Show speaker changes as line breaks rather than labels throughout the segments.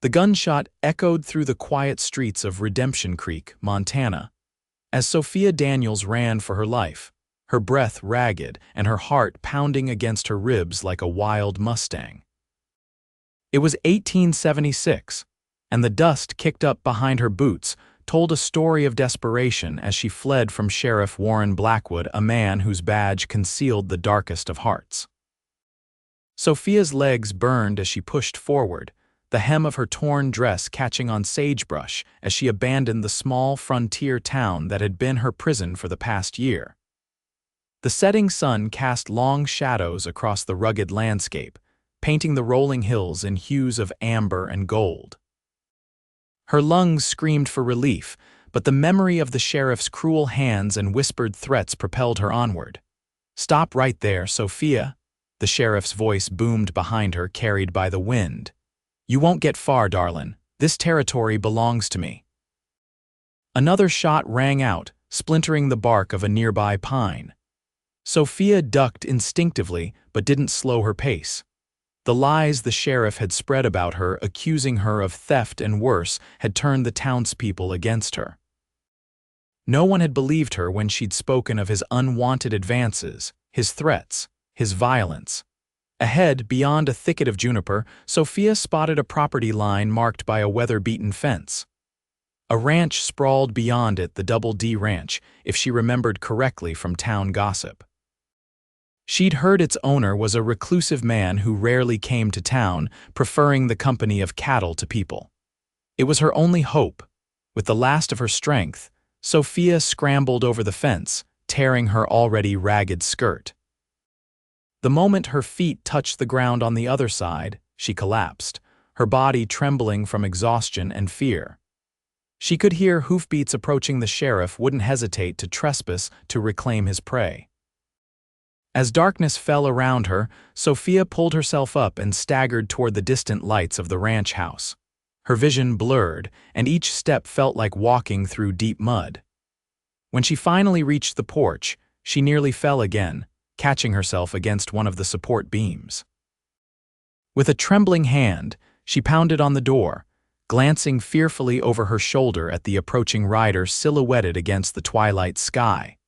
The gunshot echoed through the quiet streets of Redemption Creek, Montana, as Sophia Daniels ran for her life, her breath ragged and her heart pounding against her ribs like a wild Mustang. It was 1876, and the dust kicked up behind her boots told a story of desperation as she fled from Sheriff Warren Blackwood, a man whose badge concealed the darkest of hearts. Sophia's legs burned as she pushed forward, the hem of her torn dress catching on sagebrush as she abandoned the small frontier town that had been her prison for the past year. The setting sun cast long shadows across the rugged landscape, painting the rolling hills in hues of amber and gold. Her lungs screamed for relief, but the memory of the sheriff's cruel hands and whispered threats propelled her onward. "Stop right there, Sophia," the sheriff's voice boomed behind her, carried by the wind. "You won't get far, darlin'. This territory belongs to me." Another shot rang out, splintering the bark of a nearby pine. Sophia ducked instinctively but didn't slow her pace. The lies the sheriff had spread about her, accusing her of theft and worse, had turned the townspeople against her. No one had believed her when she'd spoken of his unwanted advances, his threats, his violence. Ahead, beyond a thicket of juniper, Sophia spotted a property line marked by a weather-beaten fence. A ranch sprawled beyond it, the Double D Ranch, if she remembered correctly from town gossip. She'd heard its owner was a reclusive man who rarely came to town, preferring the company of cattle to people. It was her only hope. With the last of her strength, Sophia scrambled over the fence, tearing her already ragged skirt. The moment her feet touched the ground on the other side, she collapsed, her body trembling from exhaustion and fear. She could hear hoofbeats approaching. The sheriff wouldn't hesitate to trespass to reclaim his prey. As darkness fell around her, Sophia pulled herself up and staggered toward the distant lights of the ranch house. Her vision blurred, and each step felt like walking through deep mud. When she finally reached the porch, she nearly fell again, catching herself against one of the support beams. With a trembling hand, she pounded on the door, glancing fearfully over her shoulder at the approaching rider silhouetted against the twilight sky.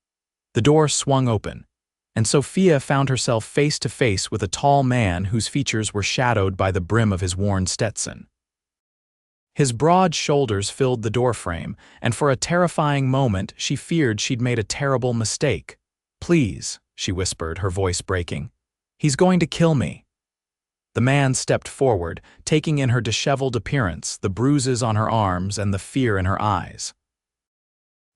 The door swung open, and Sophia found herself face to face with a tall man whose features were shadowed by the brim of his worn Stetson. His broad shoulders filled the doorframe, and for a terrifying moment she feared she'd made a terrible mistake. "Please," she whispered, her voice breaking. "He's going to kill me." The man stepped forward, taking in her disheveled appearance, the bruises on her arms, and the fear in her eyes.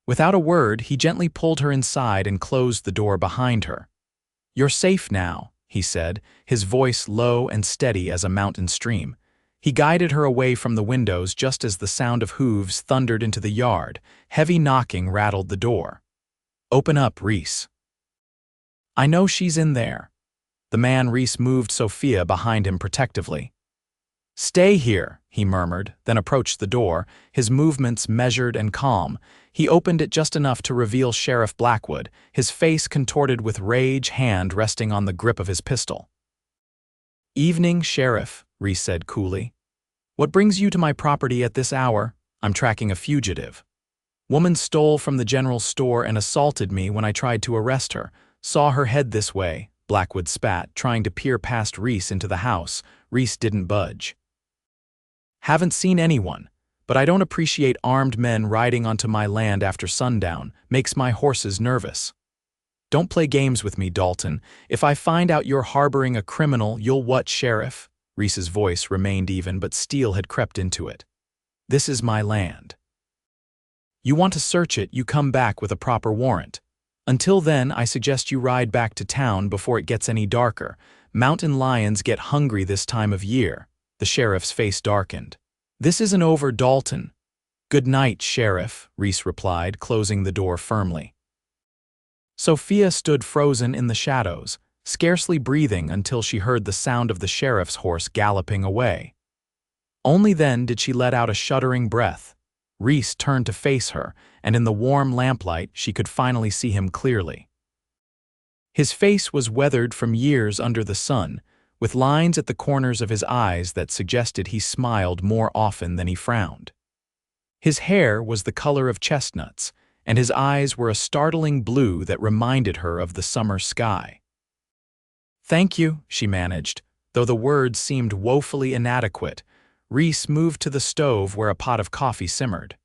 Without a word, he gently pulled her inside and closed the door behind her. "You're safe now," he said, his voice low and steady as a mountain stream. He guided her away from the windows just as the sound of hooves thundered into the yard. Heavy knocking rattled the door. "Open up, Reese." "I know she's in there." The man Reese moved Sophia behind him protectively. "Stay here," he murmured, then approached the door, his movements measured and calm. He opened it just enough to reveal Sheriff Blackwood, his face contorted with rage, hand resting on the grip of his pistol. "Evening, Sheriff," Reese said coolly. "What brings you to my property at this hour?" "I'm tracking a fugitive. Woman stole from the general store and assaulted me when I tried to arrest her. Saw her head this way," Blackwood spat, trying to peer past Reese into the house. Reese didn't budge. "Haven't seen anyone, but I don't appreciate armed men riding onto my land after sundown. Makes my horses nervous." "Don't play games with me, Dalton. If I find out you're harboring a criminal, you'll what, Sheriff?" Reese's voice remained even, but steel had crept into it. "This is my land. You want to search it, you come back with a proper warrant. Until then, I suggest you ride back to town before it gets any darker. Mountain lions get hungry this time of year." The sheriff's face darkened. "This isn't over, Dalton." "Good night, Sheriff," Reese replied, closing the door firmly. Sophia stood frozen in the shadows, scarcely breathing until she heard the sound of the sheriff's horse galloping away. Only then did she let out a shuddering breath. Reese turned to face her, and in the warm lamplight she could finally see him clearly. His face was weathered from years under the sun, with lines at the corners of his eyes that suggested he smiled more often than he frowned. His hair was the color of chestnuts, and his eyes were a startling blue that reminded her of the summer sky. "Thank you," she managed, though the words seemed woefully inadequate. Reese moved to the stove where a pot of coffee simmered.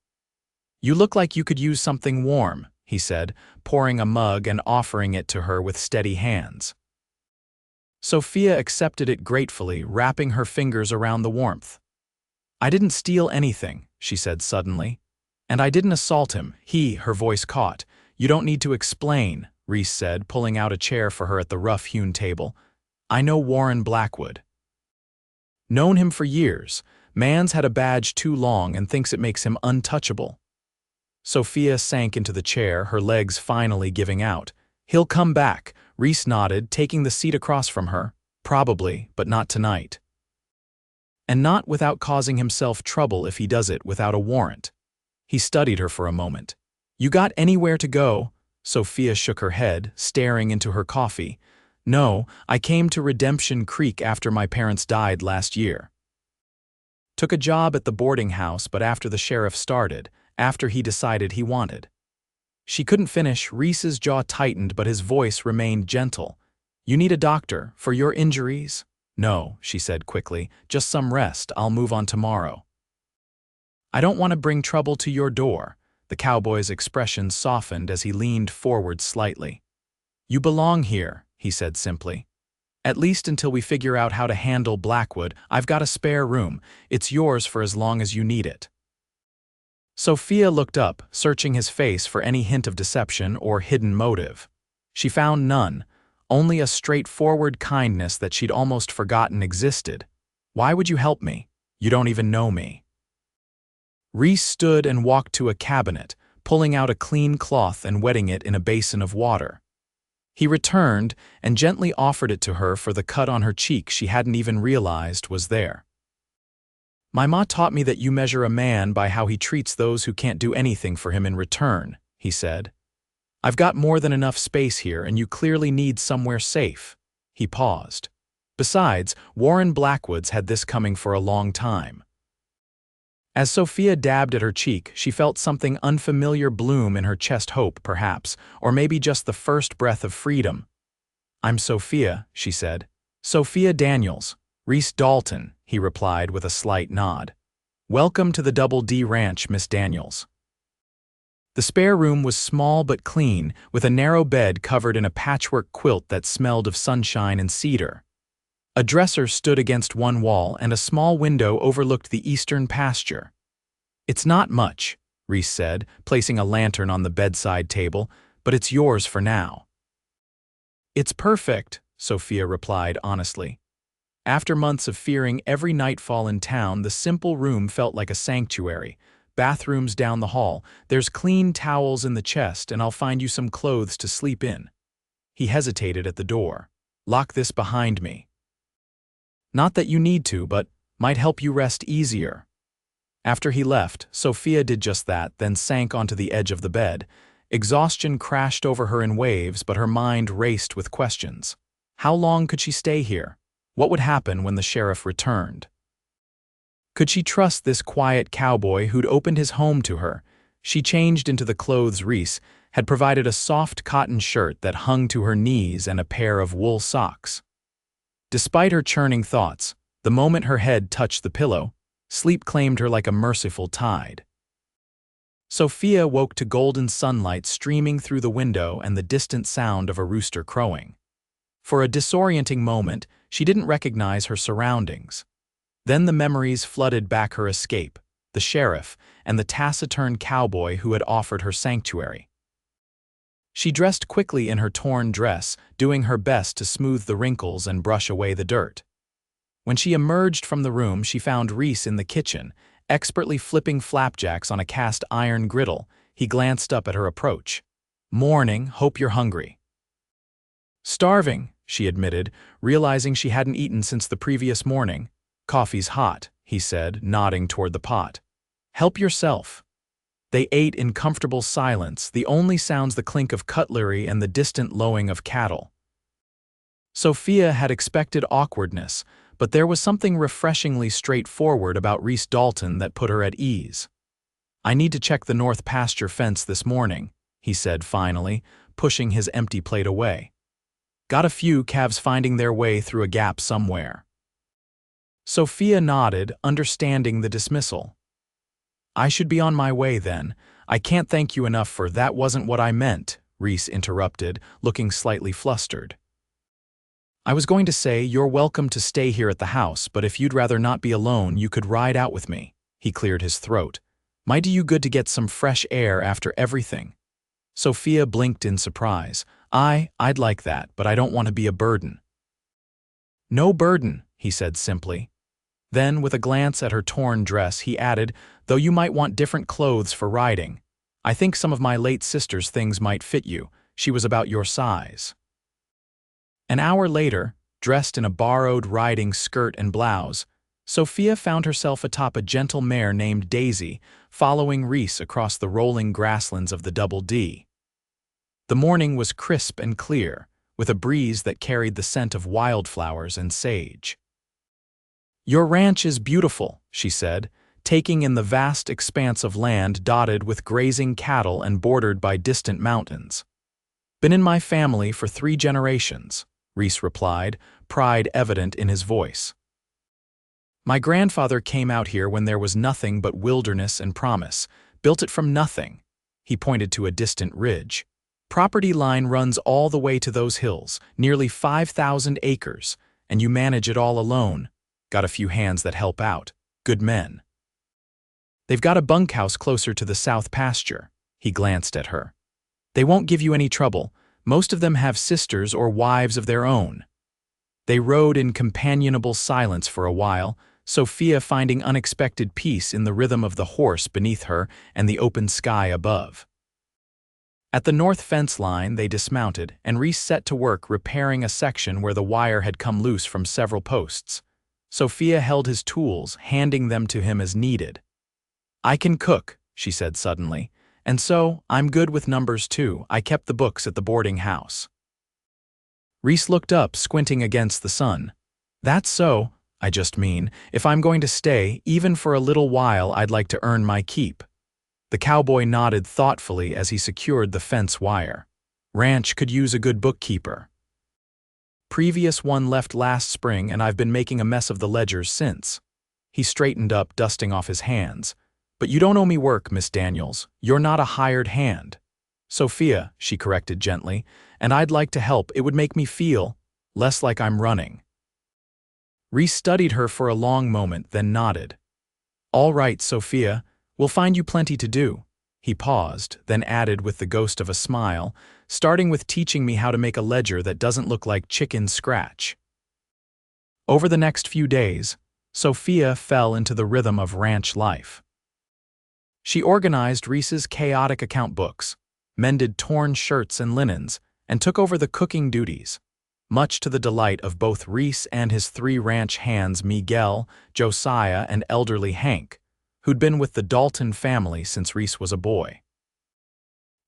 "You look like you could use something warm," he said, pouring a mug and offering it to her with steady hands. Sophia accepted it gratefully, wrapping her fingers around the warmth. "I didn't steal anything," she said suddenly. "And I didn't assault him." Her voice caught. "You don't need to explain," Reese said, pulling out a chair for her at the rough-hewn table. "I know Warren Blackwood. Known him for years. Man's had a badge too long and thinks it makes him untouchable." Sophia sank into the chair, her legs finally giving out. "He'll come back," Reese nodded, taking the seat across from her. "Probably, but not tonight. And not without causing himself trouble if he does it without a warrant." He studied her for a moment. "You got anywhere to go?" Sophia shook her head, staring into her coffee. "No, I came to Redemption Creek after my parents died last year. Took a job at the boarding house, but after the sheriff started, after he decided he wanted." She couldn't finish. Reese's jaw tightened, but his voice remained gentle. "You need a doctor for your injuries?" "No," she said quickly, "just some rest. I'll move on tomorrow." "I don't want to bring trouble to your door." The cowboy's expression softened as he leaned forward slightly. "You belong here," he said simply. "At least until we figure out how to handle Blackwood. I've got a spare room. It's yours for as long as you need it." Sophia looked up, searching his face for any hint of deception or hidden motive. She found none, only a straightforward kindness that she'd almost forgotten existed. "Why would you help me? You don't even know me." Reese stood and walked to a cabinet, pulling out a clean cloth and wetting it in a basin of water. He returned and gently offered it to her for the cut on her cheek she hadn't even realized was there. "My ma taught me that you measure a man by how he treats those who can't do anything for him in return," he said. "I've got more than enough space here, and you clearly need somewhere safe." He paused. Besides, Warren Blackwood's had this coming for a long time. As Sophia dabbed at her cheek, she felt something unfamiliar bloom in her chest. Hope, perhaps, or maybe just the first breath of freedom. "I'm Sophia," she said. "Sophia Daniels. Reese Dalton," he replied with a slight nod. "Welcome to the Double D Ranch, Miss Daniels." The spare room was small but clean, with a narrow bed covered in a patchwork quilt that smelled of sunshine and cedar. A dresser stood against one wall, and a small window overlooked the eastern pasture. "It's not much," Reese said, placing a lantern on the bedside table, "but it's yours for now." "It's perfect," Sophia replied honestly. After months of fearing every nightfall in town, the simple room felt like a sanctuary. "Bathrooms down the hall. There's clean towels in the chest, and I'll find you some clothes to sleep in." He hesitated at the door. "Lock this behind me." "Not that you need to, but might help you rest easier." After he left, Sophia did just that, then sank onto the edge of the bed. Exhaustion crashed over her in waves, but her mind raced with questions. How long could she stay here? What would happen when the sheriff returned? Could she trust this quiet cowboy who'd opened his home to her? She changed into the clothes Reese had provided, a soft cotton shirt that hung to her knees and a pair of wool socks. Despite her churning thoughts, the moment her head touched the pillow, sleep claimed her like a merciful tide. Sophia woke to golden sunlight streaming through the window and the distant sound of a rooster crowing. For a disorienting moment, she didn't recognize her surroundings. Then the memories flooded back: her escape, the sheriff, and the taciturn cowboy who had offered her sanctuary. She dressed quickly in her torn dress, doing her best to smooth the wrinkles and brush away the dirt. When she emerged from the room, she found Reese in the kitchen, expertly flipping flapjacks on a cast iron griddle. He glanced up at her approach. "Morning, hope you're hungry." "Starving," she admitted, realizing she hadn't eaten since the previous morning. "Coffee's hot," he said, nodding toward the pot. "Help yourself." They ate in comfortable silence, the only sounds the clink of cutlery and the distant lowing of cattle. Sophia had expected awkwardness, but there was something refreshingly straightforward about Reese Dalton that put her at ease. "I need to check the north pasture fence this morning," he said finally, pushing his empty plate away. "Got a few calves finding their way through a gap somewhere." Sophia nodded, understanding the dismissal. "I should be on my way then. I can't thank you enough for that wasn't what I meant," Reese interrupted, looking slightly flustered. "I was going to say you're welcome to stay here at the house, but if you'd rather not be alone, you could ride out with me." He cleared his throat. "Might do you good to get some fresh air after everything." Sophia blinked in surprise. I'd like that, but I don't want to be a burden." "No burden," he said simply. Then, with a glance at her torn dress, he added, "Though you might want different clothes for riding. I think some of my late sister's things might fit you. She was about your size." An hour later, dressed in a borrowed riding skirt and blouse, Sophia found herself atop a gentle mare named Daisy, following Reese across the rolling grasslands of the Double D. The morning was crisp and clear, with a breeze that carried the scent of wildflowers and sage. "Your ranch is beautiful," she said, taking in the vast expanse of land dotted with grazing cattle and bordered by distant mountains. "Been in my family for 3 generations," Reese replied, pride evident in his voice. "My grandfather came out here when there was nothing but wilderness and promise, built it from nothing." He pointed to a distant ridge. "Property line runs all the way to those hills, nearly 5,000 acres, and you manage it all alone. Got a few hands that help out, good men. They've got a bunkhouse closer to the south pasture." He glanced at her. "They won't give you any trouble. Most of them have sisters or wives of their own." They rode in companionable silence for a while, Sophia finding unexpected peace in the rhythm of the horse beneath her and the open sky above. At the north fence line, they dismounted, and Reese set to work repairing a section where the wire had come loose from several posts. Sophia held his tools, handing them to him as needed. "I can cook," she said suddenly, "and so, I'm good with numbers too. I kept the books at the boarding house." Reese looked up, squinting against the sun. "That's so. I just mean, if I'm going to stay, even for a little while, I'd like to earn my keep." The cowboy nodded thoughtfully as he secured the fence wire. "Ranch could use a good bookkeeper. Previous one left last spring, and I've been making a mess of the ledgers since." He straightened up, dusting off his hands. "But you don't owe me work, Miss Daniels. You're not a hired hand." "Sophia," she corrected gently, "and I'd like to help. It would make me feel less like I'm running." Reese studied her for a long moment, then nodded. "All right, Sophia. We'll find you plenty to do." He paused, then added with the ghost of a smile, "Starting with teaching me how to make a ledger that doesn't look like chicken scratch." Over the next few days, Sophia fell into the rhythm of ranch life. She organized Reese's chaotic account books, mended torn shirts and linens, and took over the cooking duties, much to the delight of both Reese and his 3 ranch hands Miguel, Josiah, and elderly Hank, who'd been with the Dalton family since Reese was a boy.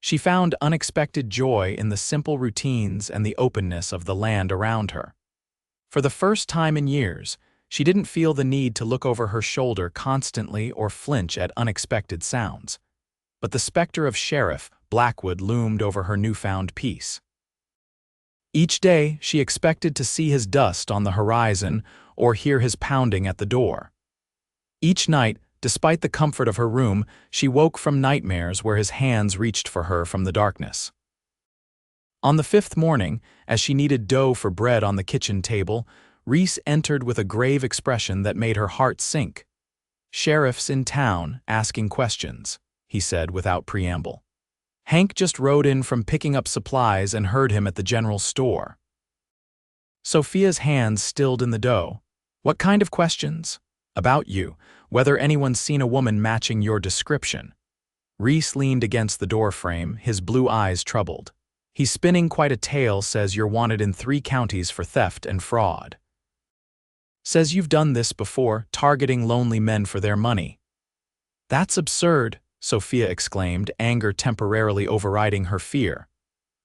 She found unexpected joy in the simple routines and the openness of the land around her. For the first time in years, she didn't feel the need to look over her shoulder constantly or flinch at unexpected sounds. But the specter of Sheriff Blackwood loomed over her newfound peace. Each day, she expected to see his dust on the horizon or hear his pounding at the door. Each night, despite the comfort of her room, she woke from nightmares where his hands reached for her from the darkness. On the 5th morning, as she kneaded dough for bread on the kitchen table, Reese entered with a grave expression that made her heart sink. "Sheriff's in town, asking questions," he said without preamble. "Hank just rode in from picking up supplies and heard him at the general store." Sophia's hands stilled in the dough. "What kind of questions?" "About you, whether anyone's seen a woman matching your description." Reese leaned against the doorframe, his blue eyes troubled. "He's spinning quite a tale, says you're wanted in 3 counties for theft and fraud. Says you've done this before, targeting lonely men for their money." "That's absurd," Sophia exclaimed, anger temporarily overriding her fear.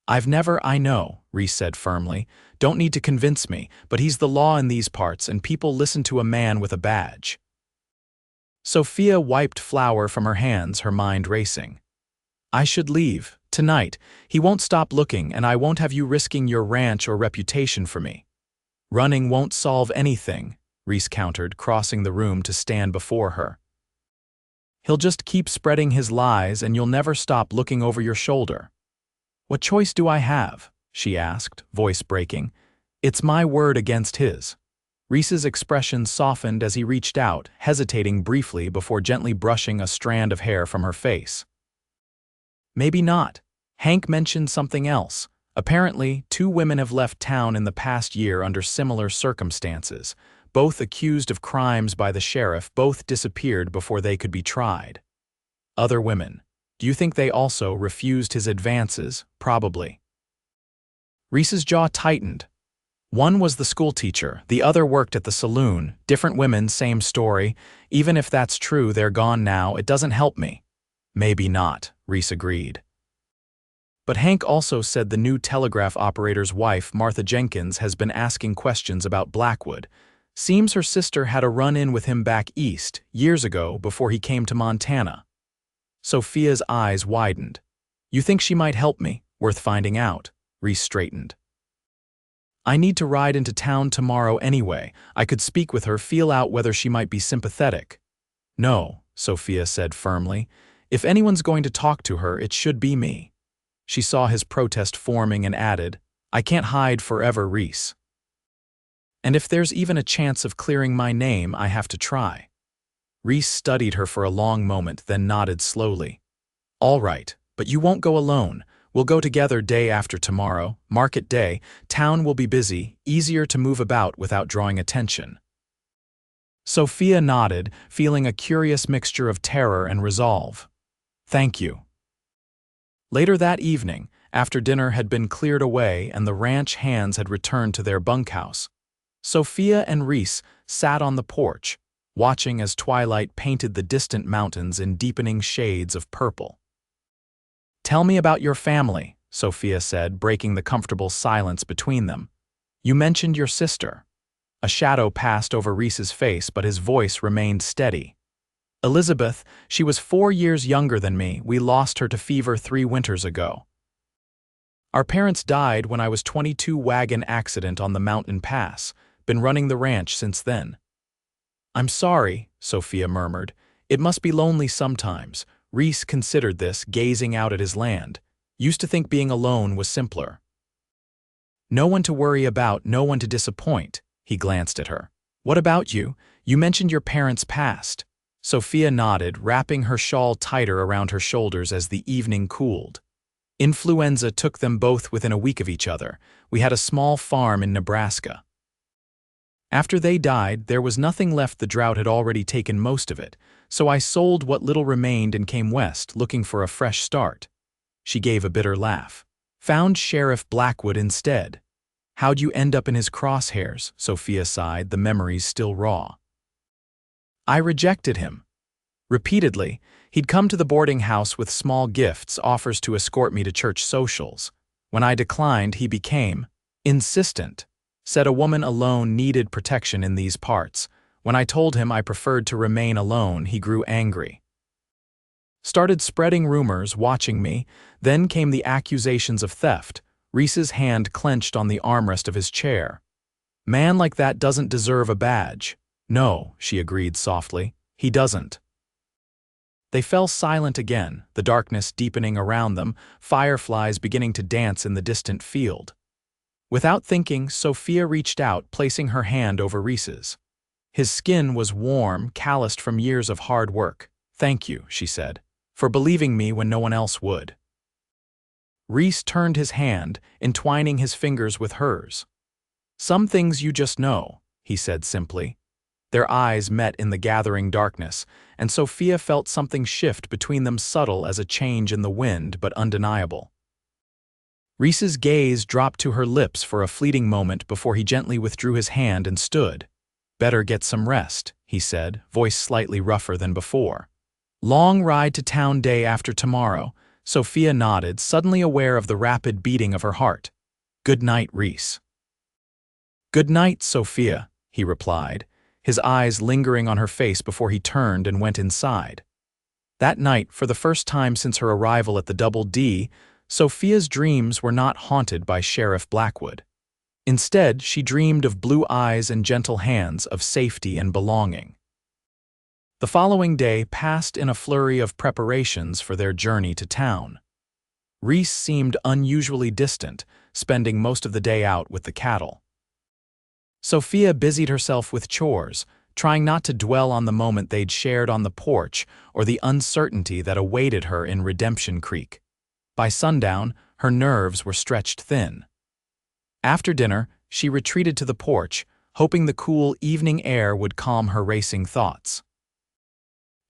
I know, Reese said firmly. Don't need to convince me, but he's the law in these parts and people listen to a man with a badge. Sophia wiped flour from her hands, her mind racing. I should leave, tonight. He won't stop looking and I won't have you risking your ranch or reputation for me. Running won't solve anything, Reese countered, crossing the room to stand before her. He'll just keep spreading his lies and you'll never stop looking over your shoulder. What choice do I have? She asked, voice breaking. It's my word against his. Reese's expression softened as he reached out, hesitating briefly before gently brushing a strand of hair from her face. Maybe not. Hank mentioned something else. Apparently, 2 women have left town in the past year under similar circumstances. Both accused of crimes by the sheriff, both disappeared before they could be tried. Other women. Do you think they also refused his advances? Probably. Reese's jaw tightened. One was the schoolteacher, the other worked at the saloon. Different women, same story. Even if that's true, they're gone now. It doesn't help me. Maybe not, Reese agreed. But Hank also said the new telegraph operator's wife, Martha Jenkins, has been asking questions about Blackwood. Seems her sister had a run-in with him back east, years ago, before he came to Montana. Sophia's eyes widened. You think she might help me? Worth finding out. Reese straightened. I need to ride into town tomorrow anyway. I could speak with her, feel out whether she might be sympathetic. No, Sophia said firmly. If anyone's going to talk to her, it should be me. She saw his protest forming and added, I can't hide forever, Reese. And if there's even a chance of clearing my name, I have to try. Reese studied her for a long moment, then nodded slowly. All right, but you won't go alone. We'll go together day after tomorrow, market day. Town will be busy, easier to move about without drawing attention. Sophia nodded, feeling a curious mixture of terror and resolve. Thank you. Later that evening, after dinner had been cleared away and the ranch hands had returned to their bunkhouse, Sophia and Reese sat on the porch, watching as twilight painted the distant mountains in deepening shades of purple. Tell me about your family, Sophia said, breaking the comfortable silence between them. You mentioned your sister. A shadow passed over Reese's face, but his voice remained steady. Elizabeth, she was 4 years younger than me. We lost her to fever 3 winters ago. Our parents died when I was 22. Wagon accident on the mountain pass. Been running the ranch since then. I'm sorry, Sophia murmured. It must be lonely sometimes. Reese considered this, gazing out at his land. Used to think being alone was simpler. No one to worry about, no one to disappoint. He glanced at her. What about you? You mentioned your parents passed. Sophia nodded, wrapping her shawl tighter around her shoulders as the evening cooled. Influenza took them both within a week of each other. We had a small farm in Nebraska. After they died, there was nothing left. The drought had already taken most of it, so I sold what little remained and came west, looking for a fresh start. She gave a bitter laugh. Found Sheriff Blackwood instead. How'd you end up in his crosshairs? Sophia sighed, the memories still raw. I rejected him. Repeatedly, he'd come to the boarding house with small gifts, offers to escort me to church socials. When I declined, he became insistent. Said a woman alone needed protection in these parts. When I told him I preferred to remain alone, he grew angry. Started spreading rumors, watching me. Then came the accusations of theft. Reese's hand clenched on the armrest of his chair. Man like that doesn't deserve a badge. No, she agreed softly. He doesn't. They fell silent again, the darkness deepening around them, fireflies beginning to dance in the distant field. Without thinking, Sophia reached out, placing her hand over Reese's. His skin was warm, calloused from years of hard work. Thank you, she said, for believing me when no one else would. Reese turned his hand, entwining his fingers with hers. Some things you just know, he said simply. Their eyes met in the gathering darkness, and Sophia felt something shift between them, subtle as a change in the wind, but undeniable. Reese's gaze dropped to her lips for a fleeting moment before he gently withdrew his hand and stood. Better get some rest, he said, voice slightly rougher than before. Long ride to town day after tomorrow. Sophia nodded, suddenly aware of the rapid beating of her heart. "Good night, Reese." "Good night, Sophia," he replied, his eyes lingering on her face before he turned and went inside. That night, for the first time since her arrival at the Double D, Sophia's dreams were not haunted by Sheriff Blackwood. Instead, she dreamed of blue eyes and gentle hands, of safety and belonging. The following day passed in a flurry of preparations for their journey to town. Reese seemed unusually distant, spending most of the day out with the cattle. Sophia busied herself with chores, trying not to dwell on the moment they'd shared on the porch or the uncertainty that awaited her in Redemption Creek. By sundown, her nerves were stretched thin. After dinner, she retreated to the porch, hoping the cool evening air would calm her racing thoughts.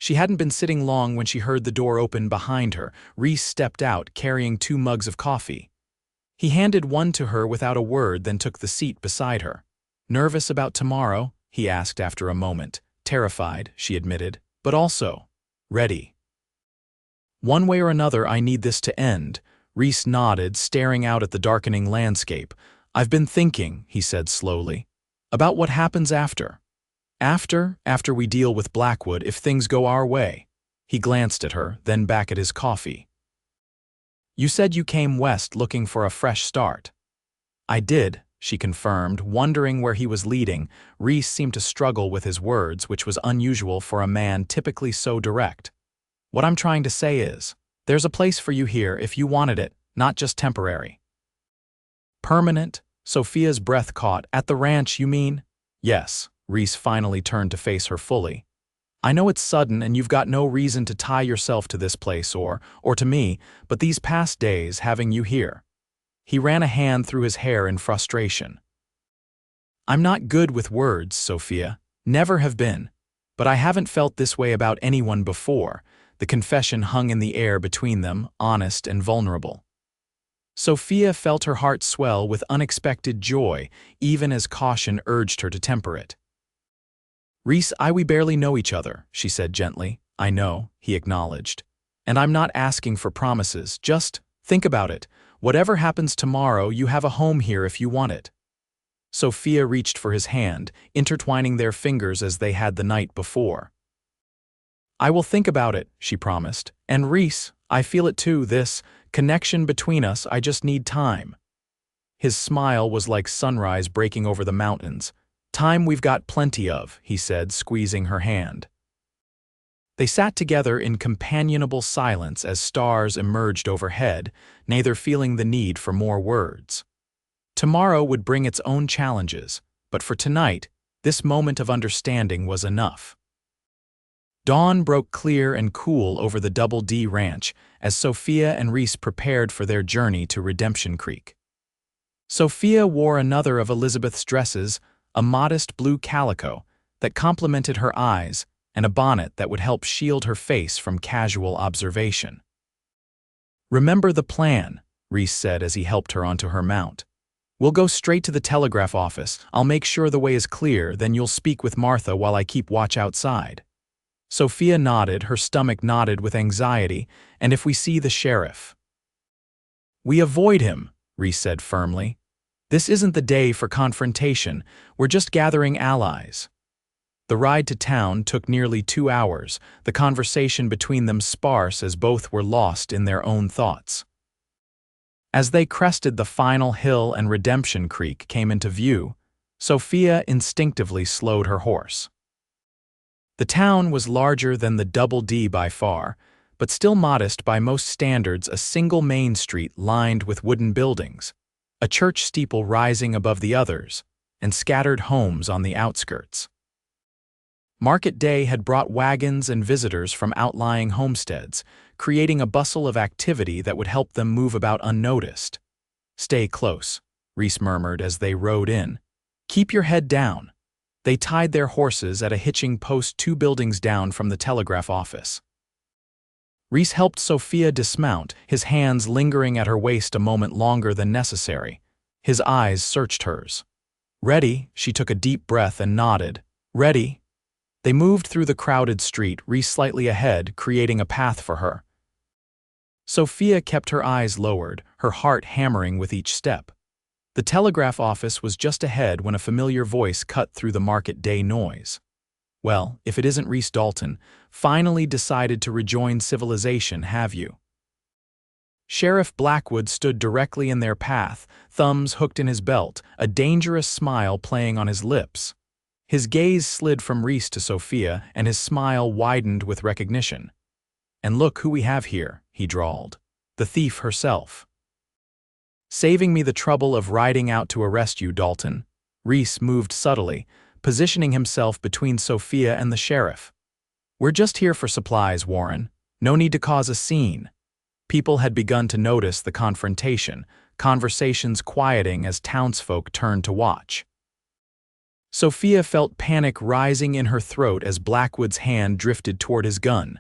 She hadn't been sitting long when she heard the door open behind her. Reese stepped out, carrying 2 mugs of coffee. He handed one to her without a word, then took the seat beside her. "Nervous about tomorrow?" he asked after a moment. "Terrified," she admitted, "but also ready. One way or another, I need this to end." Reese nodded, staring out at the darkening landscape. "I've been thinking," he said slowly, "about what happens after. After we deal with Blackwood, if things go our way." He glanced at her, then back at his coffee. "You said you came west looking for a fresh start." "I did," she confirmed, wondering where he was leading. Reese seemed to struggle with his words, which was unusual for a man typically so direct. "What I'm trying to say is, there's a place for you here if you wanted it, not just temporary." "Permanent?" Sophia's breath caught. "At the ranch, you mean?" "Yes." Reese finally turned to face her fully. "I know it's sudden and you've got no reason to tie yourself to this place or to me, but these past days, having you here." He ran a hand through his hair in frustration. "I'm not good with words, Sophia. Never have been. But I haven't felt this way about anyone before." The confession hung in the air between them, honest and vulnerable. Sophia felt her heart swell with unexpected joy, even as caution urged her to temper it. "Reese, we barely know each other," she said gently. "I know," he acknowledged. "And I'm not asking for promises. Just think about it. Whatever happens tomorrow, you have a home here if you want it." Sophia reached for his hand, intertwining their fingers as they had the night before. "I will think about it," she promised. "And Reese, I feel it too, this connection between us. I just need time." His smile was like sunrise breaking over the mountains. "Time we've got plenty of," he said, squeezing her hand. They sat together in companionable silence as stars emerged overhead, neither feeling the need for more words. Tomorrow would bring its own challenges, but for tonight, this moment of understanding was enough. Dawn broke clear and cool over the Double D Ranch as Sophia and Reese prepared for their journey to Redemption Creek. Sophia wore another of Elizabeth's dresses, a modest blue calico that complemented her eyes, and a bonnet that would help shield her face from casual observation. "Remember the plan," Reese said as he helped her onto her mount. "We'll go straight to the telegraph office. I'll make sure the way is clear, then you'll speak with Martha while I keep watch outside." Sophia nodded, her stomach knotted with anxiety. "And if we see the sheriff?" "We avoid him," Reese said firmly. "This isn't the day for confrontation. We're just gathering allies." The ride to town took nearly 2 hours, the conversation between them sparse as both were lost in their own thoughts. As they crested the final hill and Redemption Creek came into view, Sophia instinctively slowed her horse. The town was larger than the Double D by far, but still modest by most standards, a single main street lined with wooden buildings, a church steeple rising above the others, and scattered homes on the outskirts. Market day had brought wagons and visitors from outlying homesteads, creating a bustle of activity that would help them move about unnoticed. "Stay close," Reese murmured as they rode in. "Keep your head down." They tied their horses at a hitching post 2 buildings down from the telegraph office. Reese helped Sophia dismount, his hands lingering at her waist a moment longer than necessary. His eyes searched hers. "Ready?" She took a deep breath and nodded. "Ready?" They moved through the crowded street, Reese slightly ahead, creating a path for her. Sophia kept her eyes lowered, her heart hammering with each step. The telegraph office was just ahead when a familiar voice cut through the market day noise. Well, if it isn't Reese Dalton, finally decided to rejoin civilization, have you? Sheriff Blackwood stood directly in their path, thumbs hooked in his belt, a dangerous smile playing on his lips. His gaze slid from Reese to Sophia, and his smile widened with recognition. "And look who we have here," he drawled. "The thief herself." "Saving me the trouble of riding out to arrest you, Dalton." Reese moved subtly, positioning himself between Sophia and the sheriff. "We're just here for supplies, Warren. No need to cause a scene." People had begun to notice the confrontation, conversations quieting as townsfolk turned to watch. Sophia felt panic rising in her throat as Blackwood's hand drifted toward his gun.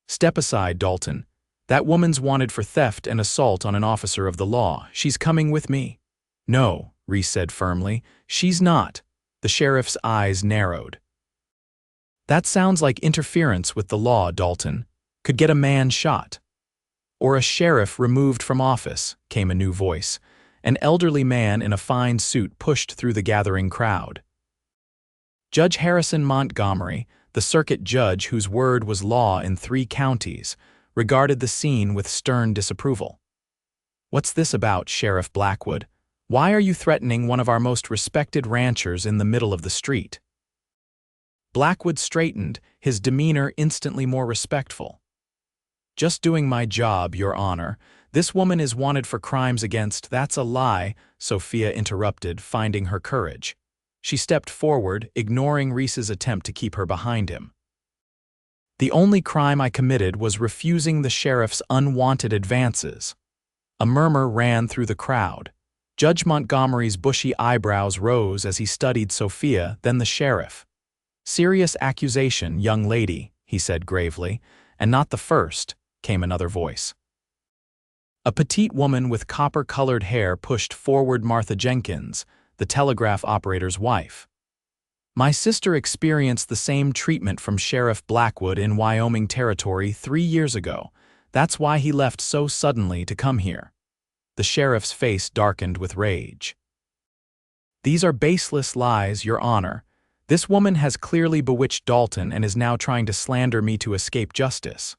"Step aside, Dalton. That woman's wanted for theft and assault on an officer of the law. She's coming with me." "No," Reese said firmly. "She's not." The sheriff's eyes narrowed. "That sounds like interference with the law, Dalton. Could get a man shot." "Or a sheriff removed from office," came a new voice. An elderly man in a fine suit pushed through the gathering crowd. Judge Harrison Montgomery, the circuit judge whose word was law in 3 counties, regarded the scene with stern disapproval. "What's this about, Sheriff Blackwood? Why are you threatening one of our most respected ranchers in the middle of the street?" Blackwood straightened, his demeanor instantly more respectful. "Just doing my job, Your Honor. This woman is wanted for crimes against—" "That's a lie," Sophia interrupted, finding her courage. She stepped forward, ignoring Reese's attempt to keep her behind him. "The only crime I committed was refusing the sheriff's unwanted advances." A murmur ran through the crowd. Judge Montgomery's bushy eyebrows rose as he studied Sophia, then the sheriff. "Serious accusation, young lady," he said gravely. "And not the first," came another voice. A petite woman with copper-colored hair pushed forward Martha Jenkins, the telegraph operator's wife. "My sister experienced the same treatment from Sheriff Blackwood in Wyoming Territory 3 years ago. That's why he left so suddenly to come here." The sheriff's face darkened with rage. "These are baseless lies, Your Honor. This woman has clearly bewitched Dalton and is now trying to slander me to escape justice."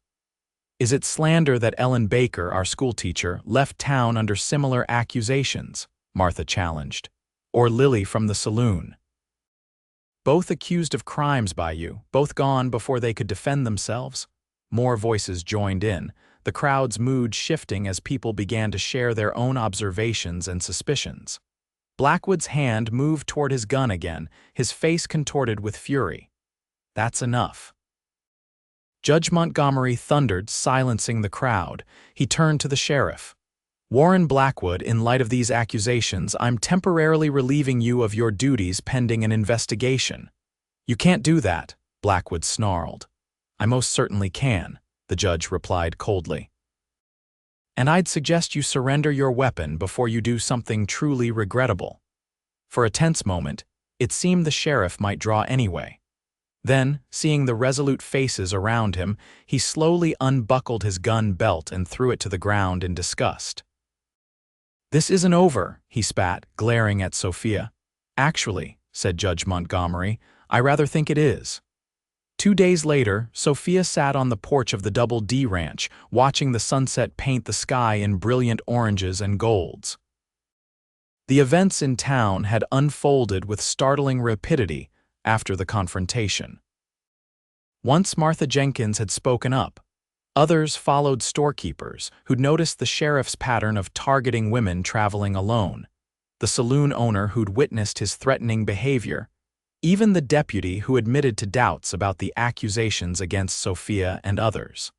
"Is it slander that Ellen Baker, our schoolteacher, left town under similar accusations?" Martha challenged. "Or Lily from the saloon?" "Both accused of crimes by you, both gone before they could defend themselves." More voices joined in, the crowd's mood shifting as people began to share their own observations and suspicions. Blackwood's hand moved toward his gun again, his face contorted with fury. "That's enough." Judge Montgomery thundered, silencing the crowd. He turned to the sheriff. "Warren Blackwood, in light of these accusations, I'm temporarily relieving you of your duties pending an investigation." "You can't do that," Blackwood snarled. "I most certainly can," the judge replied coldly. "And I'd suggest you surrender your weapon before you do something truly regrettable." For a tense moment, it seemed the sheriff might draw anyway. Then, seeing the resolute faces around him, he slowly unbuckled his gun belt and threw it to the ground in disgust. "This isn't over," he spat, glaring at Sophia. "Actually," said Judge Montgomery, "I rather think it is." 2 days later, Sophia sat on the porch of the Double D Ranch, watching the sunset paint the sky in brilliant oranges and golds. The events in town had unfolded with startling rapidity after the confrontation. Once Martha Jenkins had spoken up, others followed storekeepers who'd noticed the sheriff's pattern of targeting women traveling alone, the saloon owner who'd witnessed his threatening behavior, even the deputy who admitted to doubts about the accusations against Sophia and others.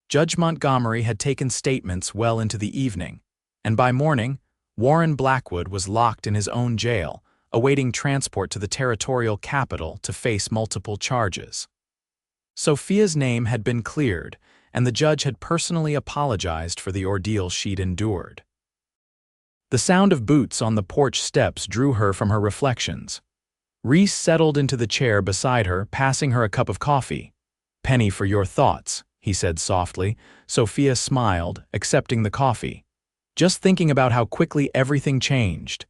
Judge Montgomery had taken statements well into the evening, and by morning, Warren Blackwood was locked in his own jail, awaiting transport to the territorial capital to face multiple charges. Sophia's name had been cleared, and the judge had personally apologized for the ordeal she'd endured. The sound of boots on the porch steps drew her from her reflections. Reese settled into the chair beside her, passing her a cup of coffee. "Penny for your thoughts," he said softly. Sophia smiled, accepting the coffee. Just thinking about how quickly everything changed.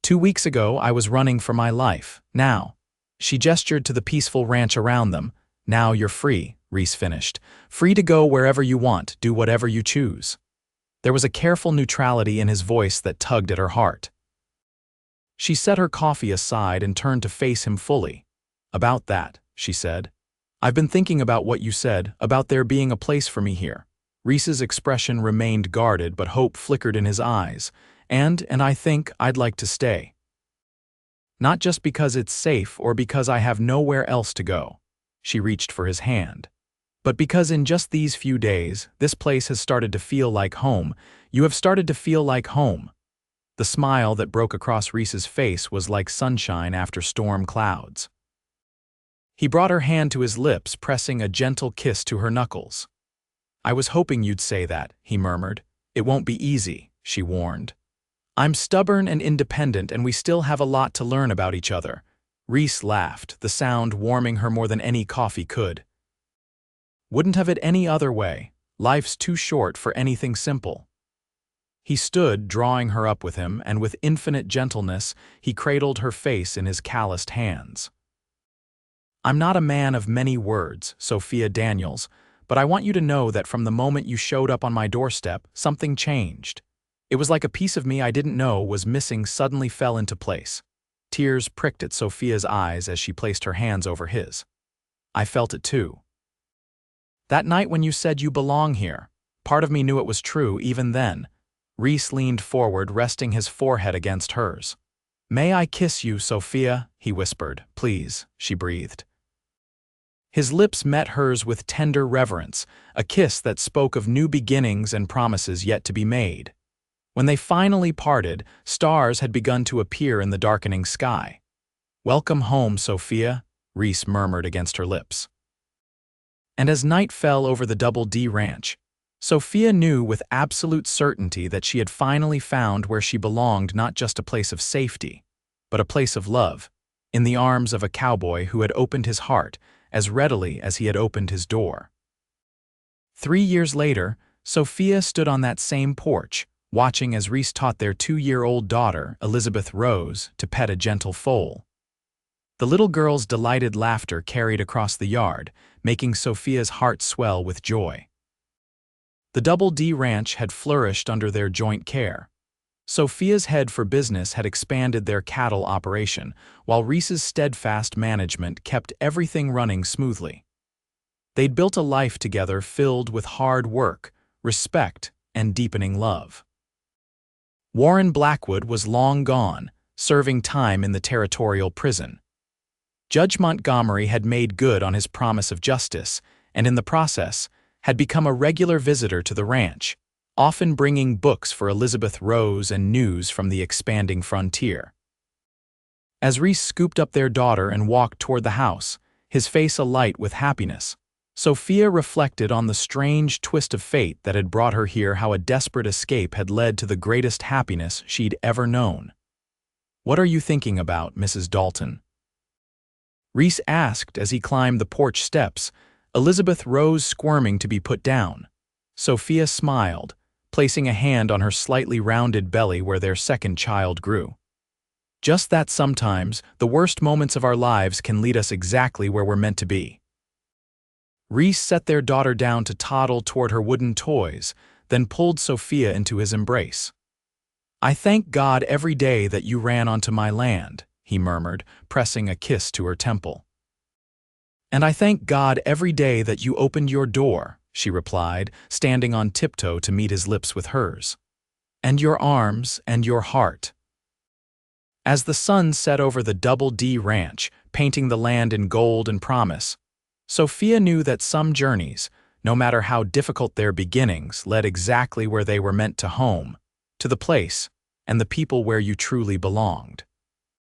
2 weeks ago, I was running for my life. Now. She gestured to the peaceful ranch around them. Now you're free, Reese finished. Free to go wherever you want, do whatever you choose. There was a careful neutrality in his voice that tugged at her heart. She set her coffee aside and turned to face him fully. About that, she said. I've been thinking about what you said, about there being a place for me here. Reese's expression remained guarded, but hope flickered in his eyes. And I think I'd like to stay. Not just because it's safe or because I have nowhere else to go. She reached for his hand. But because in just these few days, this place has started to feel like home. You have started to feel like home. The smile that broke across Reese's face was like sunshine after storm clouds. He brought her hand to his lips, pressing a gentle kiss to her knuckles. I was hoping you'd say that, he murmured. It won't be easy, she warned. I'm stubborn and independent, and we still have a lot to learn about each other. Reese laughed, the sound warming her more than any coffee could. Wouldn't have it any other way. Life's too short for anything simple. He stood, drawing her up with him, and with infinite gentleness, he cradled her face in his calloused hands. I'm not a man of many words, Sophia Daniels, but I want you to know that from the moment you showed up on my doorstep, something changed. It was like a piece of me I didn't know was missing suddenly fell into place. Tears pricked at Sophia's eyes as she placed her hands over his. I felt it too. That night when you said you belong here, part of me knew it was true even then. Reese leaned forward, resting his forehead against hers. May I kiss you, Sophia? He whispered. Please, she breathed. His lips met hers with tender reverence, a kiss that spoke of new beginnings and promises yet to be made. When they finally parted, stars had begun to appear in the darkening sky. Welcome home, Sophia, Reese murmured against her lips. And as night fell over the Double D Ranch, Sophia knew with absolute certainty that she had finally found where she belonged, not just a place of safety, but a place of love, in the arms of a cowboy who had opened his heart as readily as he had opened his door. 3 years later, Sophia stood on that same porch, watching as Reese taught their 2-year-old daughter, Elizabeth Rose, to pet a gentle foal. The little girl's delighted laughter carried across the yard, making Sophia's heart swell with joy. The Double D Ranch had flourished under their joint care. Sophia's head for business had expanded their cattle operation, while Reese's steadfast management kept everything running smoothly. They'd built a life together filled with hard work, respect, and deepening love. Warren Blackwood was long gone, serving time in the territorial prison. Judge Montgomery had made good on his promise of justice, and in the process, had become a regular visitor to the ranch, often bringing books for Elizabeth Rose and news from the expanding frontier. As Reese scooped up their daughter and walked toward the house, his face alight with happiness, Sophia reflected on the strange twist of fate that had brought her here, how a desperate escape had led to the greatest happiness she'd ever known. What are you thinking about, Mrs. Dalton? Reese asked as he climbed the porch steps, Elizabeth Rose squirming to be put down. Sophia smiled, placing a hand on her slightly rounded belly where their second child grew. Just that sometimes, the worst moments of our lives can lead us exactly where we're meant to be. Reese set their daughter down to toddle toward her wooden toys, then pulled Sophia into his embrace. I thank God every day that you ran onto my land, he murmured, pressing a kiss to her temple. And I thank God every day that you opened your door, she replied, standing on tiptoe to meet his lips with hers. And your arms and your heart. As the sun set over the Double D Ranch, painting the land in gold and promise, Sophia knew that some journeys, no matter how difficult their beginnings, led exactly where they were meant to home, to the place and the people where you truly belonged.